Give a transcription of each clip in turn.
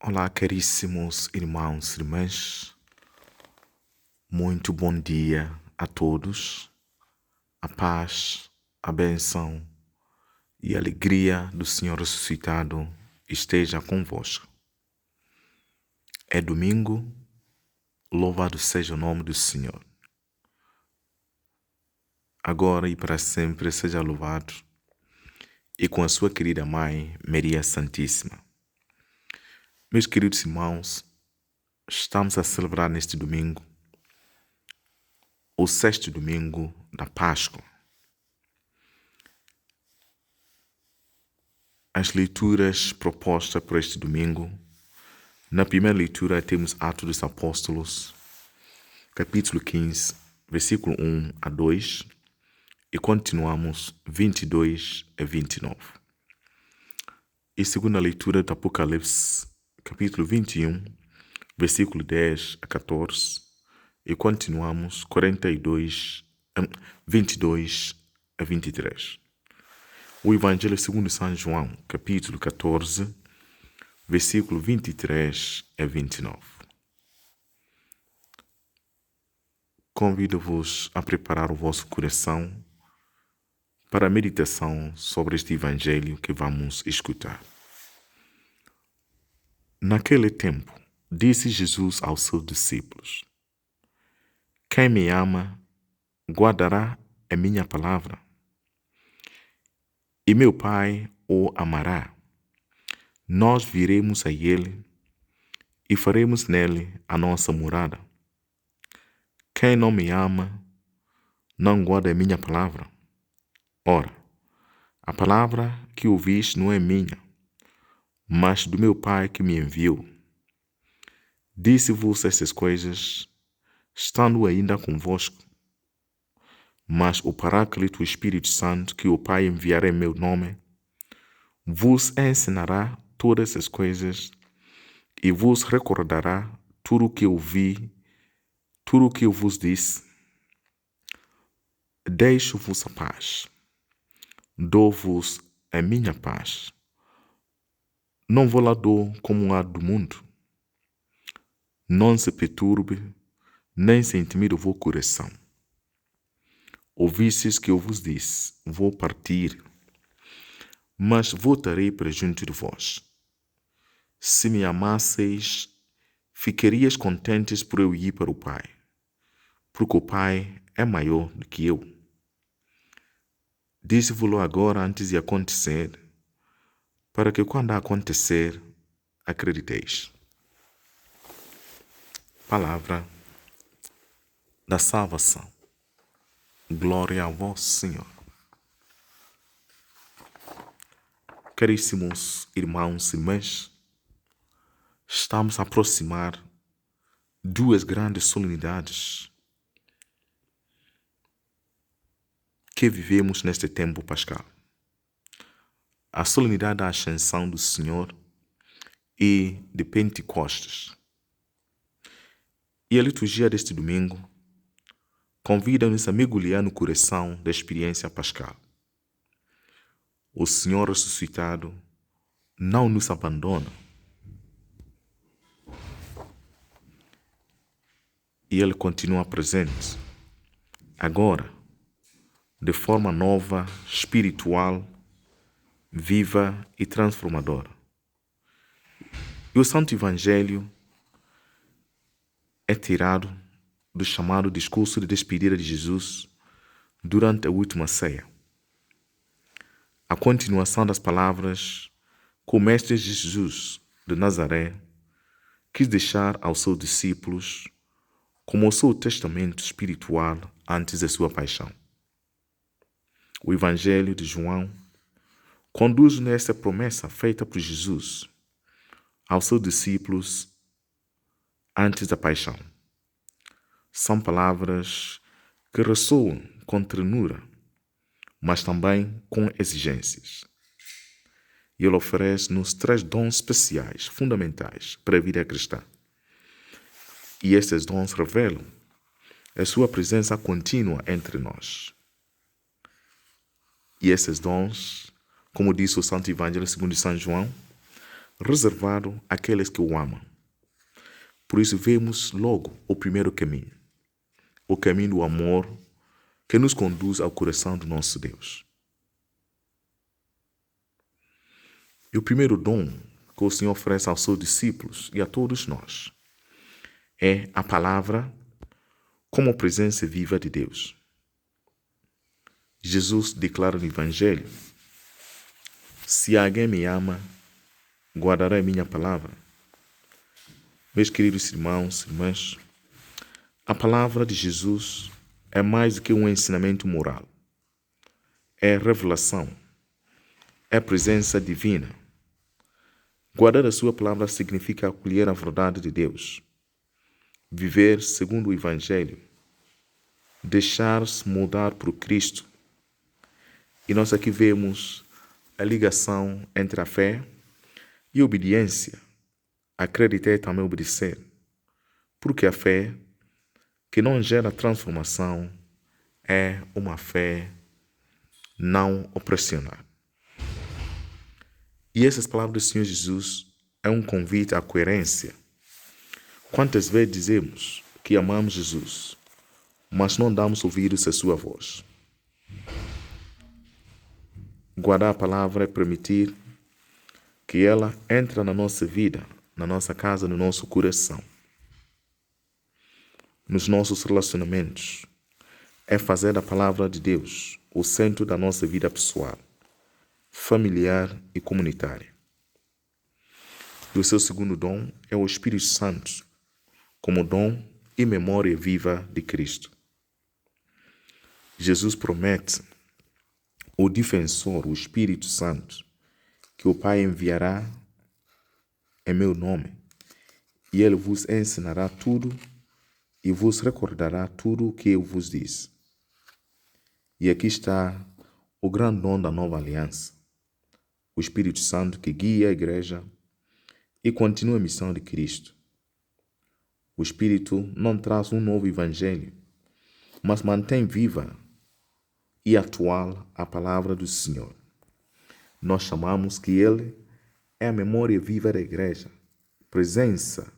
Olá, caríssimos irmãos e irmãs, muito bom dia a todos. A paz, a bênção e a alegria do Senhor ressuscitado esteja convosco. É domingo, louvado seja o nome do Senhor. Agora e para sempre seja louvado, e com a sua querida Mãe, Maria Santíssima. Meus queridos irmãos, estamos a celebrar neste domingo o 6º domingo da Páscoa. As leituras propostas por este domingo: na primeira leitura temos Atos dos Apóstolos, capítulo 15, versículo 1 a 2, e continuamos 22 a 29. E segunda leitura do Apocalipse, capítulo 21, versículo 10 a 14, e continuamos 22 a 23. O Evangelho segundo São João, capítulo 14, versículo 23 a 29. Convido-vos a preparar o vosso coração para a meditação sobre este Evangelho que vamos escutar. Naquele tempo, disse Jesus aos seus discípulos: Quem me ama, guardará a minha palavra, e meu Pai o amará. Nós viremos a ele e faremos nele a nossa morada. Quem não me ama, não guarda a minha palavra. Ora, a palavra que ouvis não é minha, mas do meu Pai que me enviou. Disse-vos estas coisas, estando ainda convosco. Mas o Paráclito, o Espírito Santo, que o Pai enviará em meu nome, vos ensinará todas as coisas e vos recordará tudo o que ouvi, tudo o que eu vos disse. Deixo-vos a paz. Dou-vos a minha paz. Não vou lá dou como a do mundo. Não se perturbe, nem se intimide o vosso coração. Ouvistes que eu vos disse, vou partir, mas voltarei para junto de vós. Se me amasseis, ficarias contentes por eu ir para o Pai, porque o Pai é maior do que eu. Disse-vos-lo agora antes de acontecer, para que quando acontecer, acrediteis. Palavra da salvação. Glória a vós, Senhor. Caríssimos irmãos e irmãs, estamos a aproximar duas grandes solenidades que vivemos neste tempo pascal. A solenidade da Ascensão do Senhor e de Pentecostes. E a liturgia deste domingo convida-nos a mergulhar no coração da experiência pascal. O Senhor ressuscitado não nos abandona. E Ele continua presente, agora, de forma nova, espiritual, viva e transformadora. E o Santo Evangelho é tirado do chamado discurso de despedida de Jesus durante a última ceia. A continuação das palavras que o Mestre Jesus de Nazaré quis deixar aos seus discípulos como o seu testamento espiritual antes da sua paixão. O Evangelho de João conduz nessa promessa feita por Jesus aos seus discípulos antes da paixão. São palavras que ressoam com ternura, mas também com exigências. E Ele oferece-nos 3 dons especiais, fundamentais para a vida cristã. E estes dons revelam a sua presença contínua entre nós. E esses dons, como disse o Santo Evangelho segundo São João, reservado àqueles que o amam. Por isso vemos logo o primeiro caminho, o caminho do amor que nos conduz ao coração do nosso Deus. E o primeiro dom que o Senhor oferece aos seus discípulos e a todos nós é a palavra como presença viva de Deus. Jesus declara no Evangelho: se alguém me ama, guardará a minha palavra. Meus queridos irmãos e irmãs, a palavra de Jesus é mais do que um ensinamento moral. É revelação, é presença divina. Guardar a sua palavra significa acolher a verdade de Deus, viver segundo o Evangelho, deixar-se mudar por Cristo. E nós aqui vemos a ligação entre a fé e a obediência. Acreditar e também obedecer. Porque a fé que não gera transformação é uma fé não operacional. E essas palavras do Senhor Jesus é um convite à coerência. Quantas vezes dizemos que amamos Jesus, mas não damos ouvidos à sua voz? Guardar a palavra é permitir que ela entre na nossa vida, na nossa casa, no nosso coração, nos nossos relacionamentos. É fazer da palavra de Deus o centro da nossa vida pessoal, familiar e comunitária. E o seu segundo dom é o Espírito Santo, como dom e memória viva de Cristo. Jesus promete o defensor, o Espírito Santo, que o Pai enviará em meu nome, e ele vos ensinará tudo e vos recordará tudo o que eu vos disse. E aqui está o grande dom da nova aliança, o Espírito Santo que guia a igreja e continua a missão de Cristo. O Espírito não traz um novo evangelho, mas mantém viva e atual a palavra do Senhor. Nós chamamos que ele é a memória viva da igreja, presença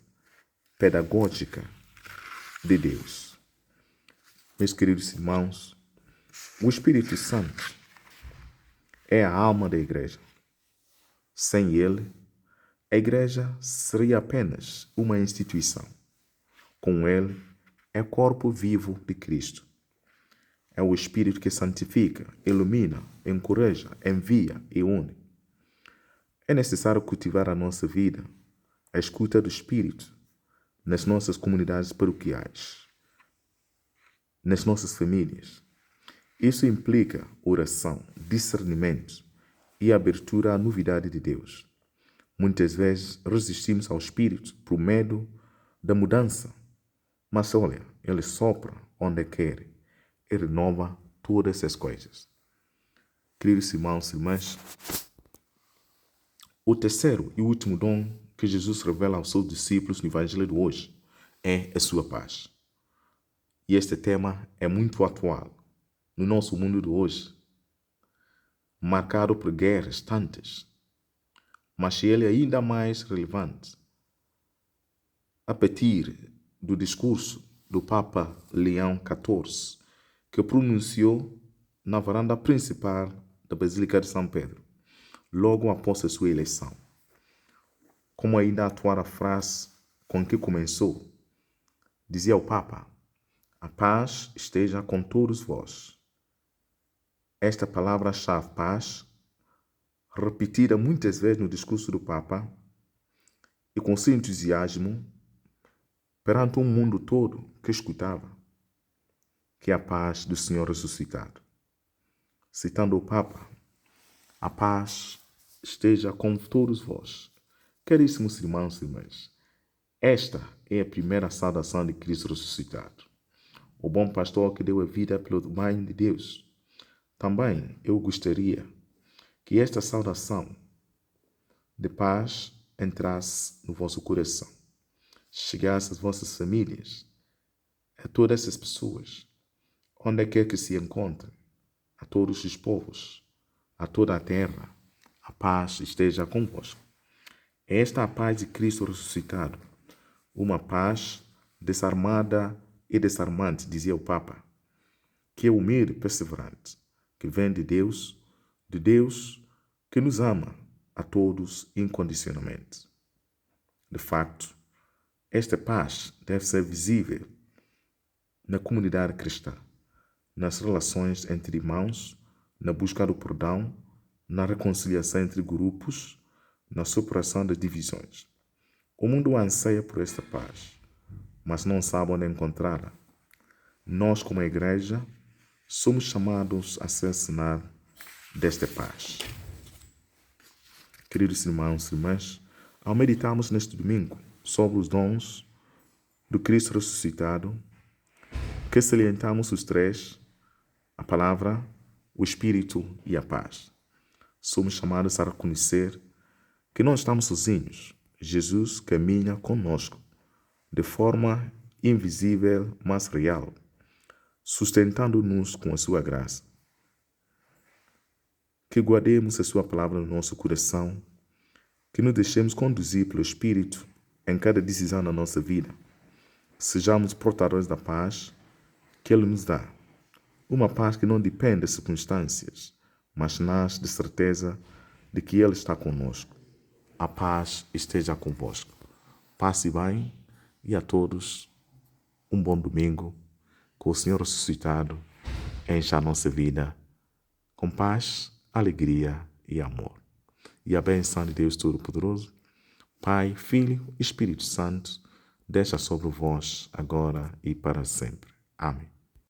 pedagógica de Deus. Meus queridos irmãos, o Espírito Santo é a alma da igreja. Sem ele, a igreja seria apenas uma instituição. Com ele, é o corpo vivo de Cristo. É o Espírito que santifica, ilumina, encoraja, envia e une. É necessário cultivar a nossa vida, a escuta do Espírito, nas nossas comunidades paroquiais, nas nossas famílias. Isso implica oração, discernimento e abertura à novidade de Deus. Muitas vezes resistimos ao Espírito por medo da mudança, mas olha, ele sopra onde quer e renova todas as coisas. Queridos irmãos e irmãs, o terceiro e último dom que Jesus revela aos seus discípulos no Evangelho de hoje é a sua paz. E este tema é muito atual no nosso mundo de hoje, marcado por guerras tantas, mas ele é ainda mais relevante a partir do discurso do Papa Leão XIV, que pronunciou na varanda principal da Basílica de São Pedro, logo após a sua eleição. Como ainda atuar a frase com que começou, dizia o Papa: a paz esteja com todos vós. Esta palavra-chave, paz, repetida muitas vezes no discurso do Papa, e com seu entusiasmo, perante um mundo todo que escutava, que é a paz do Senhor ressuscitado. Citando o Papa: a paz esteja com todos vós. Caríssimos irmãos e irmãs, esta é a primeira saudação de Cristo ressuscitado, o bom pastor que deu a vida pelo rebanho de Deus. Também eu gostaria que esta saudação de paz entrasse no vosso coração, chegasse às vossas famílias, a todas essas pessoas, onde quer que se encontrem, a todos os povos, a toda a terra. A paz esteja convosco. É esta a paz de Cristo ressuscitado, uma paz desarmada e desarmante, dizia o Papa, que é humilde e perseverante, que vem de Deus que nos ama a todos incondicionalmente. De facto, esta paz deve ser visível na comunidade cristã, nas relações entre irmãos, na busca do perdão, na reconciliação entre grupos, na superação das divisões. O mundo anseia por esta paz, mas não sabe onde encontrá-la. Nós, como igreja, somos chamados a ser sinal desta paz. Queridos irmãos e irmãs, ao meditarmos neste domingo sobre os dons do Cristo ressuscitado, que salientamos os três, a palavra, o Espírito e a paz. Somos chamados a reconhecer que não estamos sozinhos. Jesus caminha conosco de forma invisível, mas real, sustentando-nos com a sua graça. Que guardemos a sua palavra no nosso coração, que nos deixemos conduzir pelo Espírito em cada decisão da nossa vida. Sejamos portadores da paz que Ele nos dá. Uma paz que não depende das circunstâncias, mas nasce de certeza de que Ele está conosco. A paz esteja convosco. Passe bem e a todos um bom domingo, com o Senhor ressuscitado enche a nossa vida com paz, alegria e amor. E a bênção de Deus Todo-Poderoso, Pai, Filho e Espírito Santo, desça sobre vós agora e para sempre. Amém.